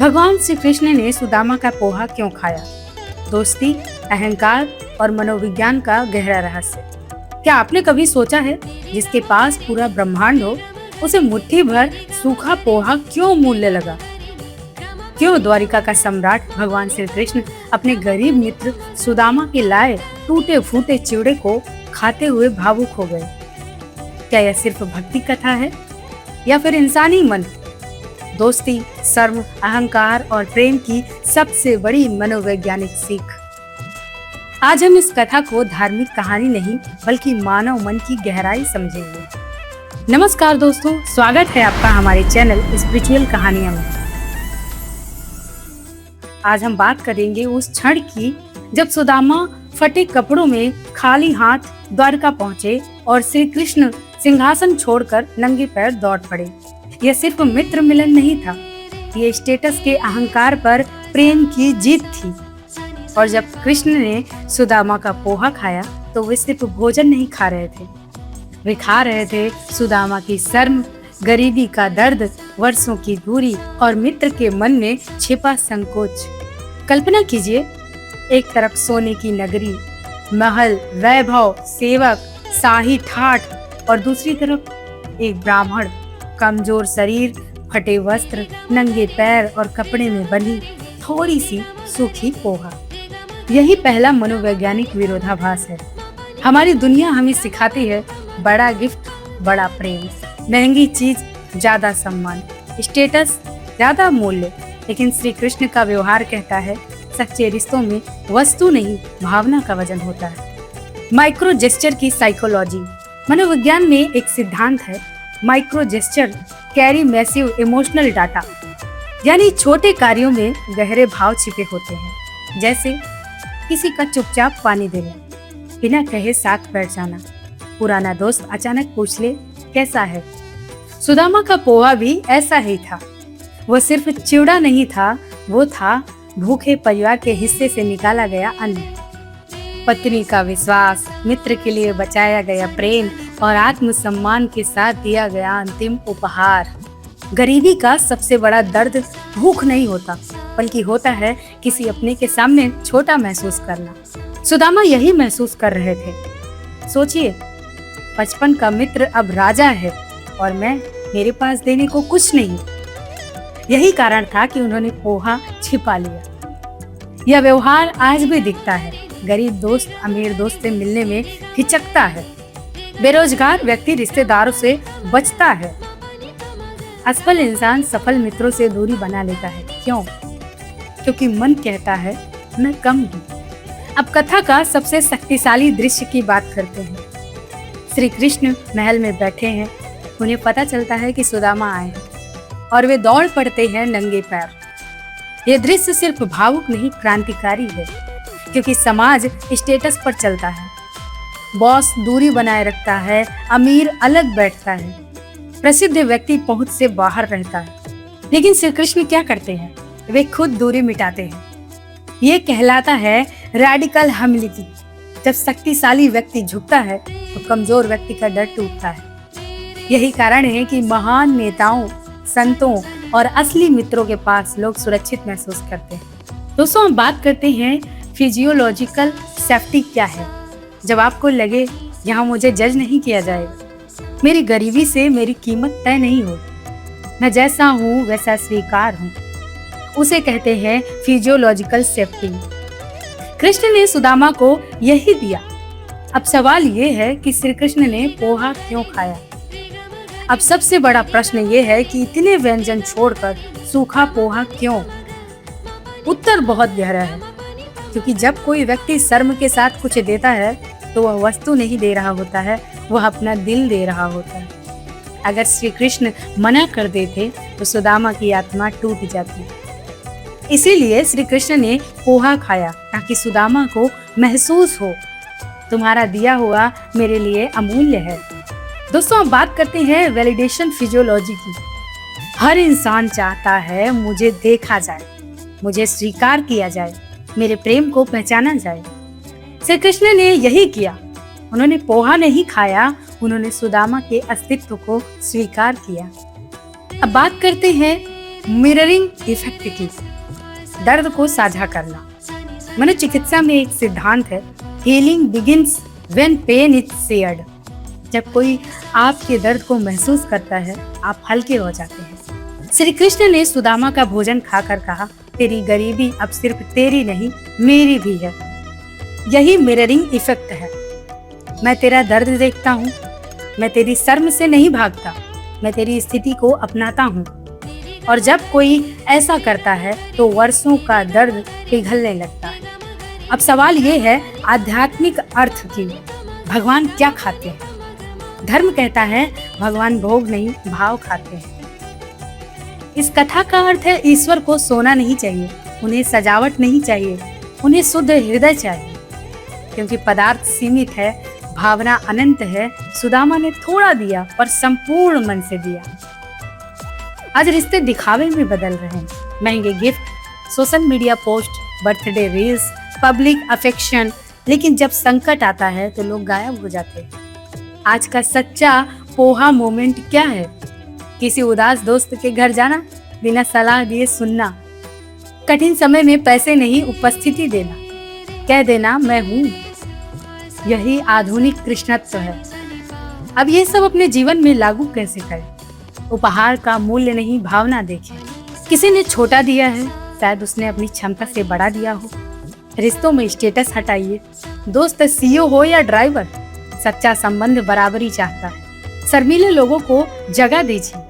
भगवान श्री कृष्ण ने सुदामा का पोहा क्यों खाया? दोस्ती, अहंकार और मनोविज्ञान का गहरा रहस्य। क्या आपने कभी सोचा है जिसके पास पूरा ब्रह्मांड हो, उसे मुट्ठी भर सूखा पोहा क्यों मूल्य लगा? क्यों द्वारिका का सम्राट भगवान श्री कृष्ण अपने गरीब मित्र सुदामा के लाए टूटे फूटे चिवड़े को खाते हुए भावुक हो गए? क्या यह सिर्फ भक्ति कथा है या फिर इंसानी मन, दोस्ती, शर्म, अहंकार और प्रेम की सबसे बड़ी मनोवैज्ञानिक सीख? आज हम इस कथा को धार्मिक कहानी नहीं बल्कि मानव मन की गहराई समझेंगे। नमस्कार दोस्तों, स्वागत है आपका हमारे चैनल स्पिरिचुअल कहानियां में। आज हम बात करेंगे उस क्षण की जब सुदामा फटे कपड़ों में खाली हाथ द्वारका पहुंचे और श्री कृष्ण सिंहासन छोड़कर नंगे पैर दौड़ पड़े। यह सिर्फ मित्र मिलन नहीं था, ये स्टेटस के अहंकार पर प्रेम की जीत थी। और जब कृष्ण ने सुदामा का पोहा खाया तो वे सिर्फ भोजन नहीं खा रहे थे, वे खा रहे थे सुदामा की शर्म, गरीबी का दर्द, वर्षों की दूरी और मित्र के मन में छिपा संकोच। कल्पना कीजिए, एक तरफ सोने की नगरी, महल, वैभव, सेवक, शाही ठाठ और दूसरी तरफ एक ब्राह्मण, कमजोर शरीर, फटे वस्त्र, नंगे पैर और कपड़े में बंधी थोड़ी सी सूखी पोहा। यही पहला मनोवैज्ञानिक विरोधाभास है। हमारी दुनिया हमें सिखाती है बड़ा गिफ्ट बड़ा प्रेम, महंगी चीज ज्यादा सम्मान, स्टेटस ज्यादा मूल्य। लेकिन श्री कृष्ण का व्यवहार कहता है सच्चे रिश्तों में वस्तु नहीं भावना का वजन होता है। माइक्रो जेस्चर की साइकोलॉजी। मनोविज्ञान में एक सिद्धांत है, micro gesture carry massive emotional data, यानी छोटे कार्यों में गहरे भाव छिपे होते हैं। जैसे किसी का चुपचाप पानी देना, बिना कहे साथ बैठ जाना, पुराना दोस्त अचानक पूछ ले कैसा है। सुदामा का पोहा भी ऐसा ही था। वो सिर्फ चिवड़ा नहीं था, वो था भूखे परिवार के हिस्से से निकाला गया अन्न, पत्नी का विश्वास, मित्र के लिए बचाया गया प्रेम और आत्मसम्मान के साथ दिया गया अंतिम उपहार। गरीबी का सबसे बड़ा दर्द भूख नहीं होता, बल्कि होता है किसी अपने के सामने छोटा महसूस करना। सुदामा यही महसूस कर रहे थे। सोचिए, बचपन का मित्र अब राजा है और मेरे पास देने को कुछ नहीं। यही कारण था कि उन्होंने पोहा छिपा लिया। यह व्यवहार आज भी दिखता है। गरीब दोस्त अमीर दोस्त से मिलने में हिचकता है, बेरोजगार व्यक्ति रिश्तेदारों से बचता है, असफल इंसान सफल मित्रों से दूरी बना लेता है। क्यों? क्योंकि मन कहता है मैं कम हूँ। अब कथा का सबसे शक्तिशाली दृश्य की बात करते हैं। श्री कृष्ण महल में बैठे हैं, उन्हें पता चलता है कि सुदामा आए हैं और वे दौड़ पड़ते हैं नंगे पैर। यह दृश्य सिर्फ भावुक नहीं, क्रांतिकारी है, क्योंकि समाज स्टेटस पर चलता है। बॉस दूरी बनाए रखता है, अमीर अलग बैठता है, प्रसिद्ध व्यक्ति पहुंच से बाहर रहता है। लेकिन श्री कृष्ण क्या करते हैं? वे खुद दूरी मिटाते हैं। ये कहलाता है रैडिकल ह्यूमिलिटी। जब शक्तिशाली व्यक्ति झुकता है तो कमजोर व्यक्ति का डर टूटता है। यही कारण है कि महान नेताओं, संतों और असली मित्रों के पास लोग सुरक्षित महसूस करते हैं। दोस्तों, हम बात करते हैं फिजियोलॉजिकल सेफ्टी क्या है। जब आपको लगे यहाँ मुझे जज नहीं किया जाएगा, मेरी गरीबी से मेरी कीमत तय नहीं होगी, मैं जैसा हूँ वैसा स्वीकार हूँ, उसे कहते हैं फिजियोलॉजिकल सेफ्टी। कृष्ण ने सुदामा को यही दिया। अब सवाल ये है कि श्री कृष्ण ने पोहा क्यों खाया? अब सबसे बड़ा प्रश्न ये है कि इतने व्यंजन छोड़कर सूखा पोहा क्यों? उत्तर बहुत गहरा है, क्योंकि जब कोई व्यक्ति शर्म के साथ कुछ देता है तो वह वस्तु नहीं दे रहा होता है, वह अपना दिल दे रहा होता है। अगर श्री कृष्ण मना कर देते तो सुदामा की आत्मा टूट जाती। इसीलिए श्री कृष्ण ने पोहा खाया ताकि सुदामा को महसूस हो तुम्हारा दिया हुआ मेरे लिए अमूल्य है। दोस्तों, अब बात करते हैं वैलिडेशन फिजियोलॉजी की। हर इंसान चाहता है मुझे देखा जाए, मुझे स्वीकार किया जाए, मेरे प्रेम को पहचाना जाए। श्री कृष्ण ने यही किया। उन्होंने पोहा नहीं खाया, उन्होंने सुदामा के अस्तित्व को स्वीकार किया। अब बात करते हैं मिररिंग इफेक्ट की, दर्द को साझा करना। मनोचिकित्सा में एक सिद्धांत है, healing begins when pain is shared. जब कोई आपके दर्द को महसूस करता है, आप हल्के हो जाते हैं। श्री कृष्ण ने सुदामा का भोजन खाकर कहा, तेरी गरीबी अब सिर्फ तेरी नहीं, मेरी भी है। यही मिररिंग इफेक्ट है। मैं तेरा दर्द देखता हूँ, मैं तेरी शर्म से नहीं भागता, मैं तेरी स्थिति को अपनाता हूँ। और जब कोई ऐसा करता है तो वर्षों का दर्द पिघलने लगता है। अब सवाल ये है आध्यात्मिक अर्थ की, भगवान क्या खाते हैं? धर्म कहता है भगवान भोग नहीं, भाव खाते हैं। इस कथा का अर्थ है ईश्वर को सोना नहीं चाहिए, उन्हें सजावट नहीं चाहिए, उन्हें शुद्ध हृदय चाहिए। क्योंकि पदार्थ सीमित है, भावना अनंत है। सुदामा ने थोड़ा दिया पर संपूर्ण मन से दिया। आज रिश्ते दिखावे में बदल रहे हैं, महंगे gift, social media post, birthday reels, public affection. लेकिन जब संकट आता है तो लोग गायब हो जाते हैं। आज का सच्चा पोहा मोमेंट क्या है? किसी उदास दोस्त के घर जाना, बिना सलाह दिए सुनना, कठिन समय में पैसे नहीं उपस्थिति देना, कह देना मैं हूँ। यही आधुनिक कृष्णत्व है। अब ये सब अपने जीवन में लागू कैसे करें? उपहार का मूल्य नहीं, भावना देखें। किसी ने छोटा दिया है, शायद उसने अपनी क्षमता से बड़ा दिया हो। रिश्तों में स्टेटस हटाइए, दोस्त सीईओ हो या ड्राइवर, सच्चा संबंध बराबरी चाहता है। शर्मीले लोगों को जगह दीजिए।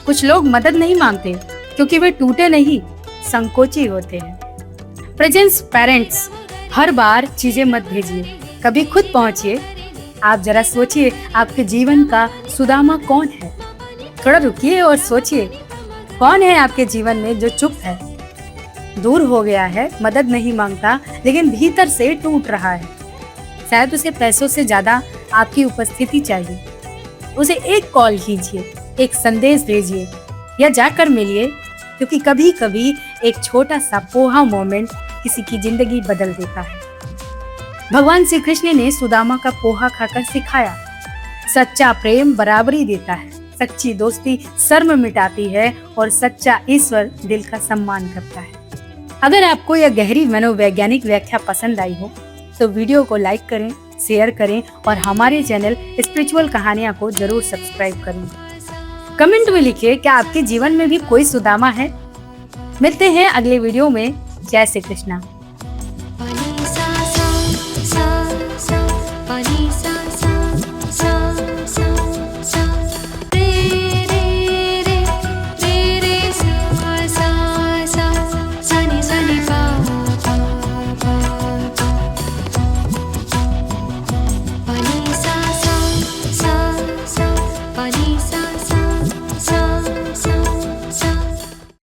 कुछ लोग मदद नहीं मांगते क्योंकि वे टूटे नहीं, संकोची होते हैं। प्रेजेंस पेरेंट्स, हर बार चीजें मत भेजिए, कभी खुद पहुंचिए। आप जरा सोचिए, आपके जीवन का सुदामा कौन है? थोड़ा रुकिए और सोचिए, कौन है आपके जीवन में जो चुप है, दूर हो गया है, मदद नहीं मांगता लेकिन भीतर से टूट रहा है। शायद उसे पैसों से ज्यादा आपकी उपस्थिति चाहिए। उसे एक कॉल कीजिए, एक संदेश भेजिए या जाकर मिलिए, क्योंकि कभी कभी एक छोटा सा पोहा मोमेंट किसी की जिंदगी बदल देता है। भगवान श्री कृष्ण ने सुदामा का पोहा खाकर सिखाया, सच्चा प्रेम बराबरी देता है, सच्ची दोस्ती शर्म मिटाती है और सच्चा ईश्वर दिल का सम्मान करता है। अगर आपको यह गहरी मनोवैज्ञानिक व्याख्या पसंद आई हो तो वीडियो को लाइक करें, शेयर करें और हमारे चैनल स्पिरिचुअल कहानियां को जरूर सब्सक्राइब करें। कमेंट में लिखिए, क्या आपके जीवन में भी कोई सुदामा है? मिलते हैं अगले वीडियो में। जय श्री कृष्णा।